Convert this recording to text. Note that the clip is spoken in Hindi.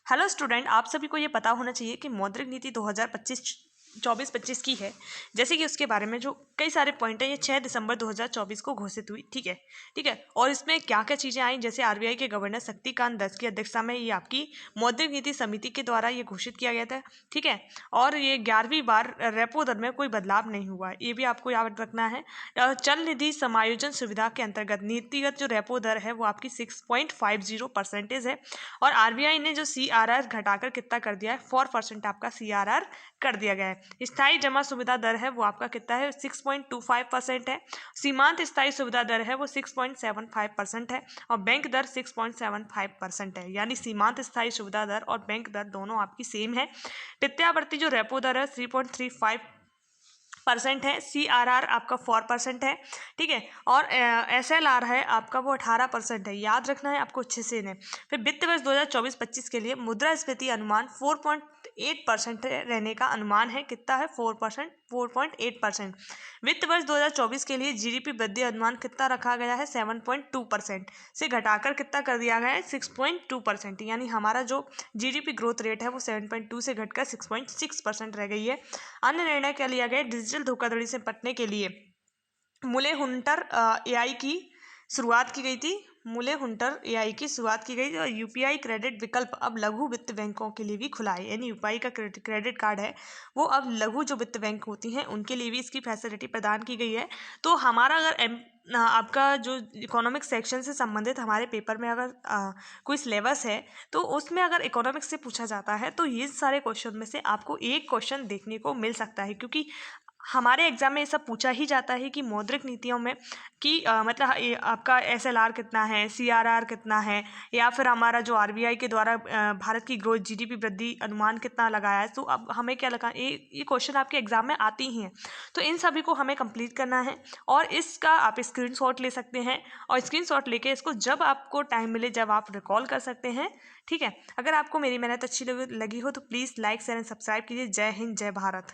हेलो स्टूडेंट, आप सभी को ये पता होना चाहिए कि मौद्रिक नीति 2024-25 की है। जैसे कि उसके बारे में जो कई सारे पॉइंट हैं, ये 6 दिसंबर 2024 को घोषित हुई। ठीक है। और इसमें क्या क्या चीज़ें आई, जैसे आरबीआई के गवर्नर शक्तिकांत दास की अध्यक्षता में ये आपकी मौद्रिक नीति समिति के द्वारा ये घोषित किया गया था। ठीक है। और ये 11वीं बार रेपो दर में कोई बदलाव नहीं हुआ, ये भी आपको याद रखना है। चल निधि समायोजन सुविधा के अंतर्गत नीतिगत जो रेपो दर है वो आपकी 6.50% है। और आरबीआई ने जो सीआरआर घटाकर कितना कर दिया है, 4% आपका सीआरआर कर दिया गया है। स्थायी जमा सुविधा दर है वो आपका कितना है, 6.25% है। सीमांत स्थायी सुविधा दर है वो 6.75% है। और बैंक दर 6.75% है, यानी सीमांत स्थायी सुविधा दर और बैंक दर दोनों आपकी सेम है। प्रत्यावर्ती जो रेपो दर है 3.35% है। सीआरआर आपका 4% है। ठीक है। और एसएलआर है आपका वो 18% है। याद रखना है आपको अच्छे से इन्हें। फिर वित्त वर्ष 2024-25 के लिए मुद्रास्फीति अनुमान 4.8% रहने का अनुमान है। कितना है, 4.8%। वित्त वर्ष 2024 के लिए जीडीपी वृद्धि अनुमान कितना रखा गया है, 7.2% से घटाकर कितना कर दिया गया है, 6.2%। यानी हमारा जो जीडीपी ग्रोथ रेट है वो 7.2 से घटकर 6.6% रह गई है। अन्य निर्णय क्या लिया गया, डिजिटल धोखाधड़ी से निपटने के लिए मुले हुंटर एआई की शुरुआत की गई थी। और यूपीआई क्रेडिट विकल्प अब लघु वित्त बैंकों के लिए भी खुला है। यानी यूपीआई का क्रेडिट कार्ड है वो अब लघु जो वित्त बैंक होती हैं उनके लिए भी इसकी फैसिलिटी प्रदान की गई है। तो हमारा अगर आपका जो इकोनॉमिक्स सेक्शन से संबंधित हमारे पेपर में अगर कोई सिलेबस है तो उसमें अगर इकोनॉमिक्स से पूछा जाता है तो ये सारे क्वेश्चन में से आपको एक क्वेश्चन देखने को मिल सकता है, क्योंकि हमारे एग्जाम में ये सब पूछा ही जाता है कि मौद्रिक नीतियों में कि मतलब आपका एसएलआर कितना है, सीआरआर कितना है, या फिर हमारा जो आरबीआई के द्वारा भारत की ग्रोथ जीडीपी वृद्धि अनुमान कितना लगाया है। तो अब हमें क्या लगा, ये क्वेश्चन आपके एग्जाम में आती ही हैं। तो इन सभी को हमें कंप्लीट करना है और इसका आप स्क्रीनशॉट ले सकते हैं और स्क्रीनशॉट लेके इसको जब आपको टाइम मिले जब आप रिकॉल कर सकते हैं। ठीक है। अगर आपको मेरी मेहनत अच्छी लगी हो तो please like share and subscribe कीजिए। जय हिंद, जय भारत।